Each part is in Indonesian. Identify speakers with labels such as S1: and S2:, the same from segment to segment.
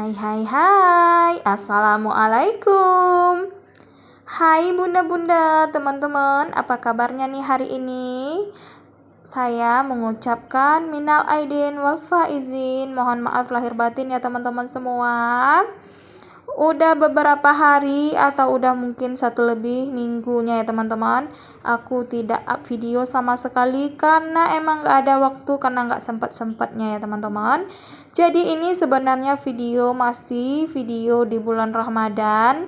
S1: Hai hai hai, Assalamualaikum. Hai bunda-bunda, teman-teman, apa kabarnya nih hari ini? Saya mengucapkan minal aidin wal faizin, mohon maaf lahir batin ya teman-teman semua. Udah beberapa hari atau udah mungkin satu lebih minggunya ya teman-teman, aku tidak up video sama sekali karena emang gak ada waktu, karena gak sempat-sempatnya ya teman-teman. Jadi ini sebenarnya masih video di bulan Ramadan.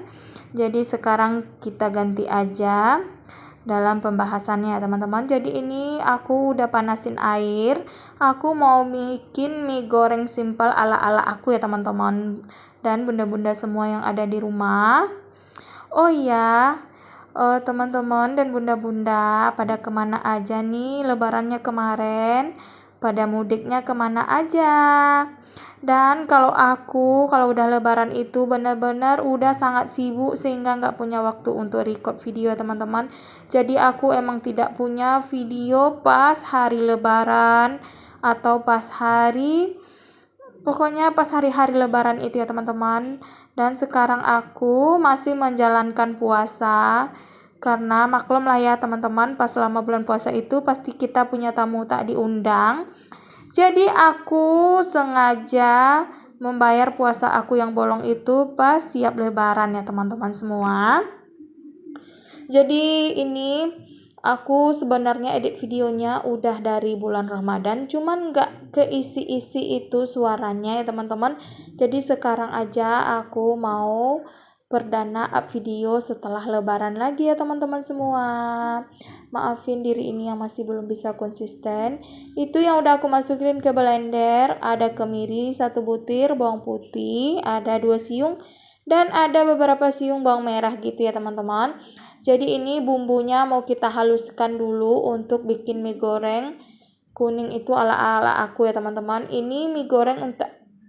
S1: Jadi sekarang kita ganti aja dalam pembahasannya ya teman-teman. Jadi ini aku udah panasin air. Aku mau bikin mie goreng simpel ala-ala aku ya teman-teman dan bunda-bunda semua yang ada di rumah. Oh iya, teman-teman dan bunda-bunda, pada kemana aja nih lebarannya kemarin? Pada mudiknya kemana aja? Dan kalau udah lebaran itu benar-benar udah sangat sibuk sehingga nggak punya waktu untuk record video ya teman-teman. Jadi aku emang tidak punya video pas hari lebaran atau pokoknya pas hari-hari lebaran itu ya teman-teman. Dan sekarang aku masih menjalankan puasa. Karena maklum lah ya teman-teman, pas selama bulan puasa itu pasti kita punya tamu tak diundang. Jadi aku sengaja membayar puasa aku yang bolong itu pas siap lebaran ya teman-teman semua. Jadi ini aku sebenarnya edit videonya udah dari bulan Ramadan, cuman gak keisi-isi itu suaranya ya teman-teman. Jadi sekarang aja aku mau perdana up video setelah lebaran lagi ya teman-teman semua. Maafin diri ini yang masih belum bisa konsisten. Itu yang udah aku masukin ke blender, ada kemiri 1 butir, bawang putih, ada 2 siung, dan ada beberapa siung bawang merah gitu ya teman-teman. Jadi ini bumbunya mau kita haluskan dulu untuk bikin mie goreng kuning itu ala-ala aku ya teman-teman. Ini mie goreng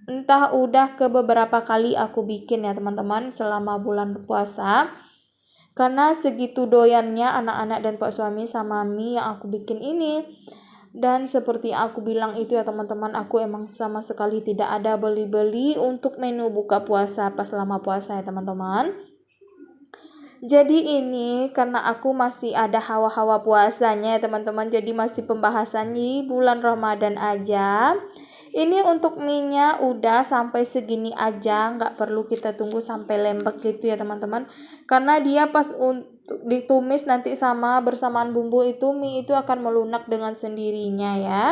S1: entah udah ke beberapa kali aku bikin ya teman-teman selama bulan puasa. Karena segitu doyannya anak-anak dan pak suami sama mie yang aku bikin ini. Dan seperti aku bilang itu ya teman-teman, aku emang sama sekali tidak ada beli-beli untuk menu buka puasa pas lama puasa ya teman-teman. Jadi ini karena aku masih ada hawa-hawa puasanya ya teman-teman, jadi masih pembahasan di bulan Ramadan aja. Ini untuk mie-nya udah sampai segini aja, nggak perlu kita tunggu sampai lembek gitu ya teman-teman. Karena dia pas untuk ditumis nanti bersamaan bumbu itu, mie itu akan melunak dengan sendirinya ya.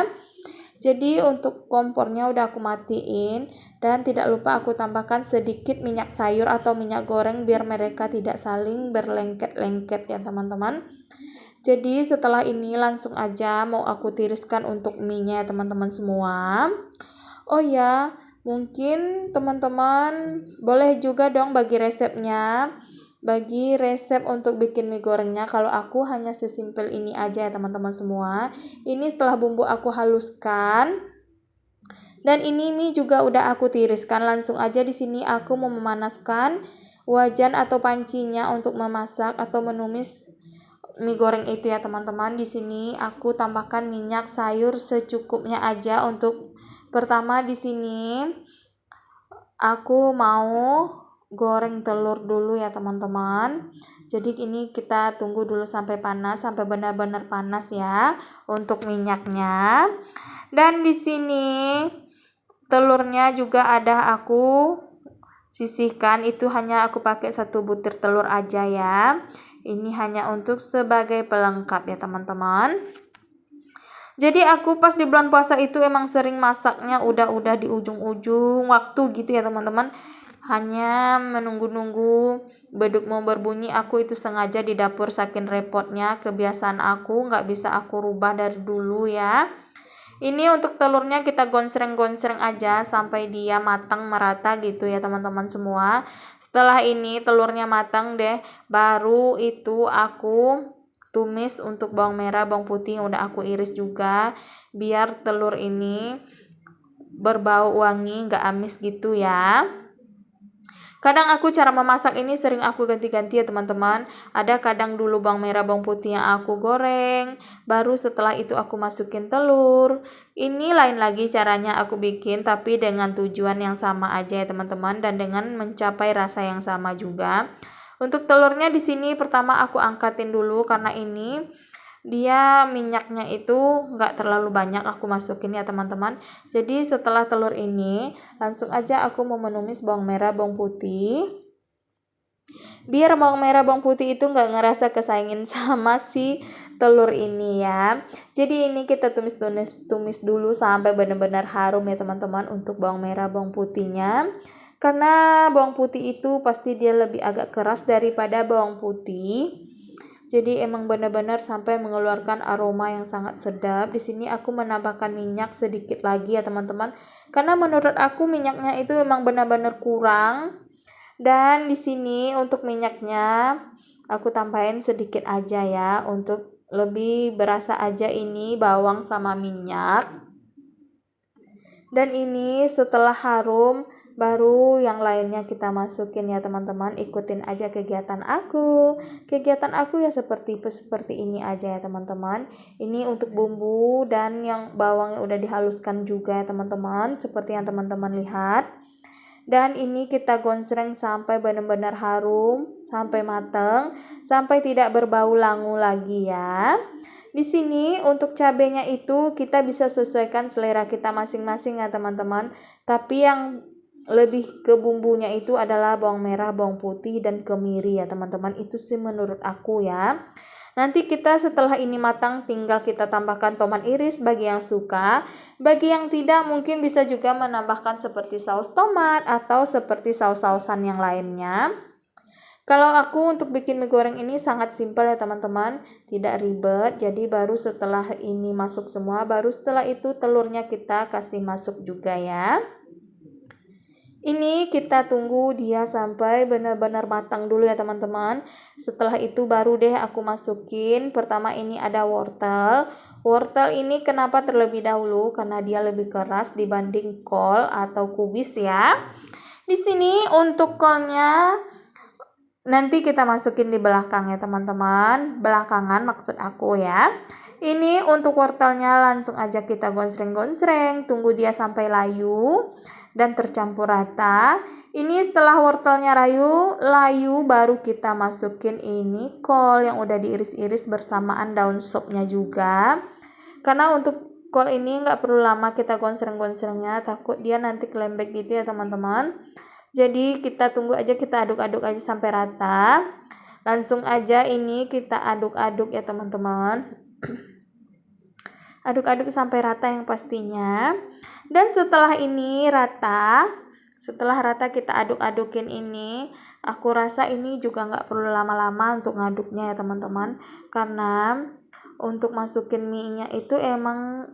S1: Jadi untuk kompornya udah aku matiin, dan tidak lupa aku tambahkan sedikit minyak sayur atau minyak goreng biar mereka tidak saling berlengket-lengket ya teman-teman. Jadi setelah ini langsung aja mau aku tiriskan untuk mie-nya ya teman-teman semua. Oh ya, mungkin teman-teman boleh juga dong bagi resepnya. Bagi resep untuk bikin mie gorengnya, kalau aku hanya sesimpel ini aja ya teman-teman semua. Ini setelah bumbu aku haluskan, dan ini mie juga udah aku tiriskan. Langsung aja di sini aku mau memanaskan wajan atau pancinya untuk memasak atau menumis mie goreng itu ya teman-teman. Di sini aku tambahkan minyak sayur secukupnya aja. Untuk pertama di sini aku mau goreng telur dulu ya teman-teman. Jadi ini kita tunggu dulu sampai panas, sampai benar-benar panas ya untuk minyaknya. Dan di sini telurnya juga ada aku sisihkan, itu hanya aku pakai 1 butir telur aja ya. Ini hanya untuk sebagai pelengkap ya teman-teman. Jadi aku pas di bulan puasa itu emang sering masaknya udah di ujung-ujung waktu gitu ya teman-teman. Hanya menunggu-nunggu beduk mau berbunyi, aku itu sengaja di dapur saking repotnya. Kebiasaan aku nggak bisa aku rubah dari dulu ya. Ini untuk telurnya kita gonsreng-gonsreng aja sampai dia matang merata gitu ya teman-teman semua. Setelah ini telurnya matang deh, baru itu aku tumis untuk bawang merah, bawang putih yang udah aku iris juga, biar telur ini berbau wangi, nggak amis gitu ya. Kadang aku cara memasak ini sering aku ganti-ganti ya teman-teman. Ada kadang dulu bawang merah bawang putih yang aku goreng, baru setelah itu aku masukin telur. Ini lain lagi caranya aku bikin, tapi dengan tujuan yang sama aja ya teman-teman, dan dengan mencapai rasa yang sama juga. Untuk telurnya di sini pertama aku angkatin dulu karena ini dia minyaknya itu nggak terlalu banyak aku masukin ya teman-teman. Jadi setelah telur ini langsung aja aku mau menumis bawang merah bawang putih, biar bawang merah bawang putih itu nggak ngerasa kesaingin sama si telur ini ya. Jadi ini kita tumis dulu sampai benar-benar harum ya teman-teman untuk bawang merah bawang putihnya, karena bawang putih itu pasti dia lebih agak keras daripada bawang putih. Jadi emang benar-benar sampai mengeluarkan aroma yang sangat sedap. Di sini aku menambahkan minyak sedikit lagi ya teman-teman, karena menurut aku minyaknya itu emang benar-benar kurang. Dan di sini untuk minyaknya aku tambahin sedikit aja ya, untuk lebih berasa aja ini bawang sama minyak. Dan ini setelah harum baru yang lainnya kita masukin ya teman-teman. Ikutin aja kegiatan aku. Kegiatan aku ya seperti ini aja ya teman-teman. Ini untuk bumbu dan yang bawangnya udah dihaluskan juga ya teman-teman, seperti yang teman-teman lihat. Dan ini kita gongsreng sampai benar-benar harum, sampai mateng, sampai tidak berbau langu lagi ya. Di sini untuk cabenya itu kita bisa sesuaikan selera kita masing-masing ya teman-teman. Tapi yang lebih ke bumbunya itu adalah bawang merah, bawang putih, dan kemiri ya teman-teman. Itu sih menurut aku ya. Nanti kita setelah ini matang tinggal kita tambahkan tomat iris bagi yang suka. Bagi yang tidak mungkin bisa juga menambahkan seperti saus tomat atau seperti saus-sausan yang lainnya. Kalau aku untuk bikin mie goreng ini sangat simpel ya teman-teman, tidak ribet. Jadi baru setelah ini masuk semua, baru setelah itu telurnya kita kasih masuk juga ya. Ini kita tunggu dia sampai benar-benar matang dulu ya teman-teman. Setelah itu baru deh aku masukin. Pertama ini ada wortel. Wortel ini kenapa terlebih dahulu? Karena dia lebih keras dibanding kol atau kubis ya. Di sini untuk kolnya nanti kita masukin di belakang ya teman-teman. Belakangan maksud aku ya. Ini untuk wortelnya langsung aja kita gonsreng-gonsreng. Tunggu dia sampai layu dan tercampur rata. Ini setelah wortelnya layu baru kita masukin ini kol yang udah diiris-iris bersamaan daun sopnya juga. Karena untuk kol ini nggak perlu lama kita gonsreng-gonsrengnya, takut dia nanti kelembek gitu ya teman-teman. Jadi kita tunggu aja, kita aduk-aduk aja sampai rata. Langsung aja ini kita aduk-aduk ya teman-teman. Aduk-aduk sampai rata yang pastinya. Dan setelah ini rata, setelah rata kita aduk-adukin ini. Aku rasa ini juga nggak perlu lama-lama untuk ngaduknya ya teman-teman. Karena untuk masukin mie-nya itu emang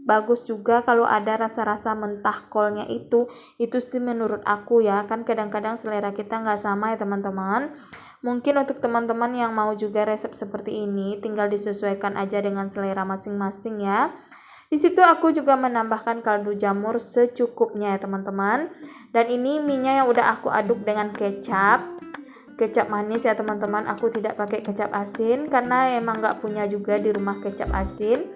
S1: bagus juga kalau ada rasa-rasa mentah kolnya itu sih menurut aku ya. Kan kadang-kadang selera kita nggak sama ya teman-teman. Mungkin untuk teman-teman yang mau juga resep seperti ini tinggal disesuaikan aja dengan selera masing-masing ya. Di situ aku juga menambahkan kaldu jamur secukupnya ya teman-teman. Dan ini mie-nya yang udah aku aduk dengan kecap manis ya teman-teman. Aku tidak pakai kecap asin karena emang nggak punya juga di rumah kecap asin.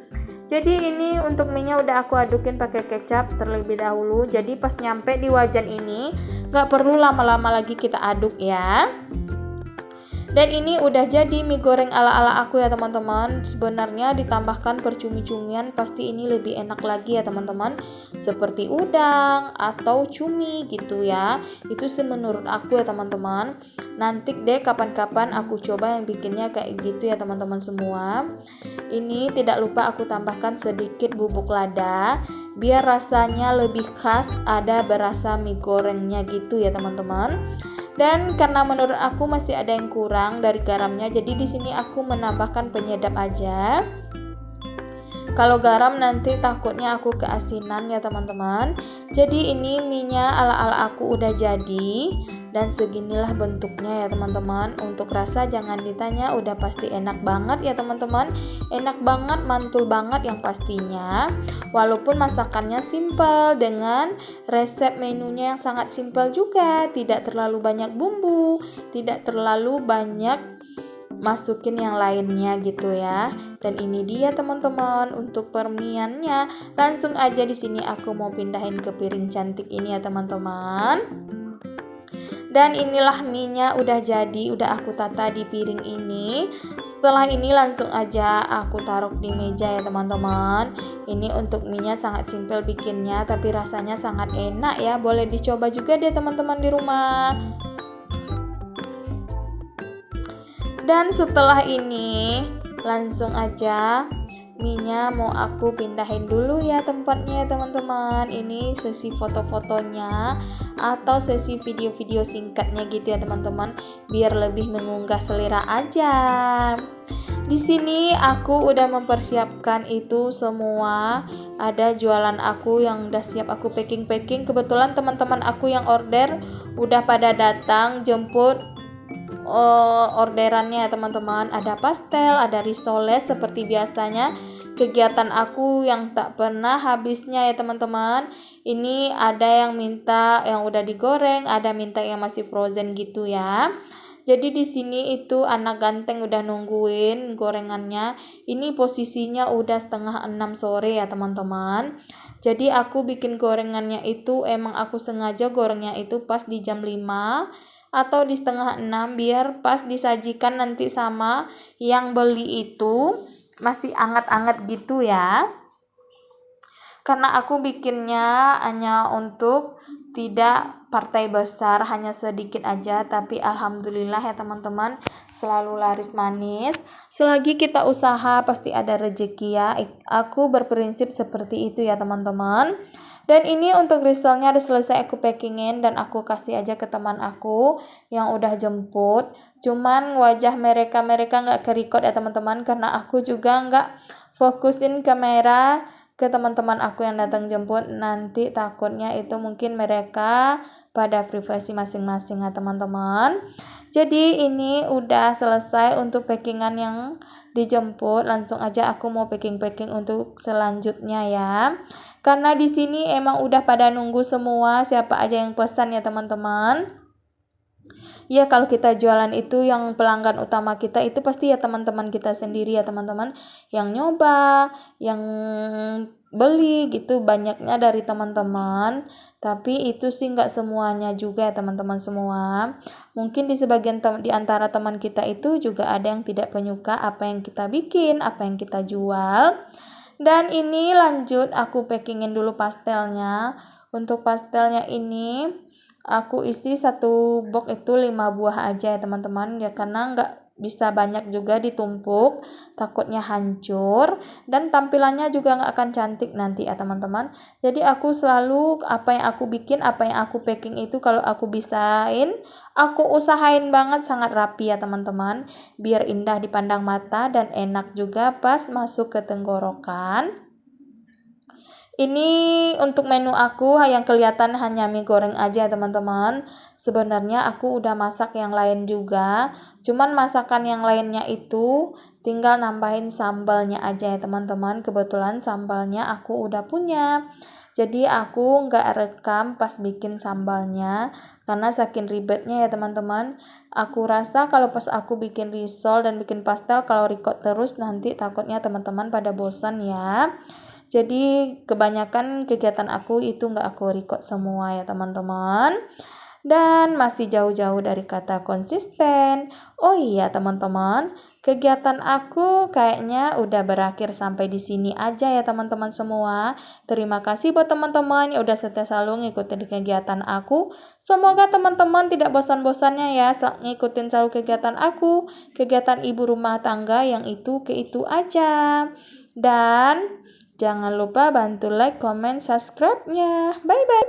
S1: Jadi ini untuk mie-nya udah aku adukin pakai kecap terlebih dahulu. Jadi pas nyampe di wajan ini nggak perlu lama-lama lagi kita aduk ya. Dan ini udah jadi mie goreng ala-ala aku ya teman-teman. Sebenarnya ditambahkan percumi-cumian pasti ini lebih enak lagi ya teman-teman. Seperti udang atau cumi gitu ya. Itu sih menurut aku ya teman-teman. Nanti deh kapan-kapan aku coba yang bikinnya kayak gitu ya teman-teman semua. Ini tidak lupa aku tambahkan sedikit bubuk lada biar rasanya lebih khas, ada berasa mie gorengnya gitu ya teman-teman. Dan karena menurut aku masih ada yang kurang dari garamnya, jadi di sini aku menambahkan penyedap aja. Kalau garam nanti takutnya aku keasinan ya teman-teman. Jadi ini mie-nya ala-ala aku udah jadi dan seginilah bentuknya ya teman-teman. Untuk rasa jangan ditanya, udah pasti enak banget ya teman-teman. Enak banget, mantul banget yang pastinya. Walaupun masakannya simple dengan resep menunya yang sangat simple juga, tidak terlalu banyak bumbu, tidak terlalu banyak masukin yang lainnya gitu ya. Dan ini dia teman-teman untuk permiannya. Langsung aja di sini aku mau pindahin ke piring cantik ini ya teman-teman. Dan inilah mie-nya udah jadi, udah aku tata di piring ini. Setelah ini langsung aja aku taruh di meja ya teman-teman. Ini untuk mie-nya sangat simpel bikinnya, tapi rasanya sangat enak ya. Boleh dicoba juga deh teman-teman di rumah. Dan setelah ini langsung aja mie-nya mau aku pindahin dulu ya tempatnya ya teman-teman. Ini sesi foto-fotonya atau sesi video-video singkatnya gitu ya teman-teman, biar lebih mengunggah selera aja. Di sini aku udah mempersiapkan itu semua. Ada jualan aku yang udah siap aku packing-packing. Kebetulan teman-teman aku yang order udah pada datang jemput orderannya ya teman-teman. Ada pastel, ada risoles seperti biasanya. Kegiatan aku yang tak pernah habisnya ya teman-teman. Ini ada yang minta yang udah digoreng, ada minta yang masih frozen gitu ya. Jadi di sini itu anak ganteng udah nungguin gorengannya. Ini posisinya udah 5:30 sore ya teman-teman. Jadi aku bikin gorengannya itu emang aku sengaja gorengnya itu pas di jam 5 atau di 5:30 biar pas disajikan nanti sama yang beli itu masih anget-anget gitu ya. Karena aku bikinnya hanya untuk tidak partai besar, hanya sedikit aja, tapi alhamdulillah ya teman-teman selalu laris manis. Selagi kita usaha pasti ada rezeki ya. Aku berprinsip seperti itu ya teman-teman. Dan ini untuk risolnya udah selesai aku packingin dan aku kasih aja ke teman aku yang udah jemput. Cuman wajah mereka nggak ke-record ya teman-teman, karena aku juga nggak fokusin kamera ke teman-teman aku yang datang jemput. Nanti takutnya itu mungkin mereka pada privasi masing-masing ya teman-teman. Jadi ini udah selesai untuk packingan yang dijemput. Langsung aja aku mau packing untuk selanjutnya ya. Karena di sini emang udah pada nunggu semua siapa aja yang pesan ya teman-teman. Ya kalau kita jualan itu yang pelanggan utama kita itu pasti ya teman-teman kita sendiri ya teman-teman, yang nyoba, yang beli gitu banyaknya dari teman-teman. Tapi itu sih nggak semuanya juga ya teman-teman semua. Mungkin di sebagian di antara teman kita itu juga ada yang tidak penyuka apa yang kita bikin, apa yang kita jual. Dan ini lanjut aku packingin dulu pastelnya. Untuk pastelnya ini aku isi satu box itu 5 buah aja ya teman-teman ya, karena nggak bisa banyak juga ditumpuk, takutnya hancur dan tampilannya juga nggak akan cantik nanti ya teman-teman. Jadi aku selalu apa yang aku bikin, apa yang aku packing itu kalau aku bisain, aku usahain banget sangat rapi ya teman-teman, biar indah dipandang mata dan enak juga pas masuk ke tenggorokan. Ini untuk menu aku yang kelihatan hanya mie goreng aja teman-teman. Sebenarnya aku udah masak yang lain juga. Cuman masakan yang lainnya itu tinggal nambahin sambalnya aja ya teman-teman. Kebetulan sambalnya aku udah punya. Jadi aku nggak rekam pas bikin sambalnya. Karena saking ribetnya ya teman-teman. Aku rasa kalau pas aku bikin risol dan bikin pastel, kalau record terus nanti takutnya teman-teman pada bosan ya. Jadi kebanyakan kegiatan aku itu nggak aku record semua ya teman-teman. Dan masih jauh-jauh dari kata konsisten. Oh iya teman-teman, kegiatan aku kayaknya udah berakhir sampai di sini aja ya teman-teman semua. Terima kasih buat teman-teman yang udah setia selalu ngikutin kegiatan aku. Semoga teman-teman tidak bosan-bosannya ya ngikutin selalu kegiatan aku, kegiatan ibu rumah tangga yang itu ke itu aja. Dan jangan lupa bantu like, comment, subscribe-nya. Bye-bye.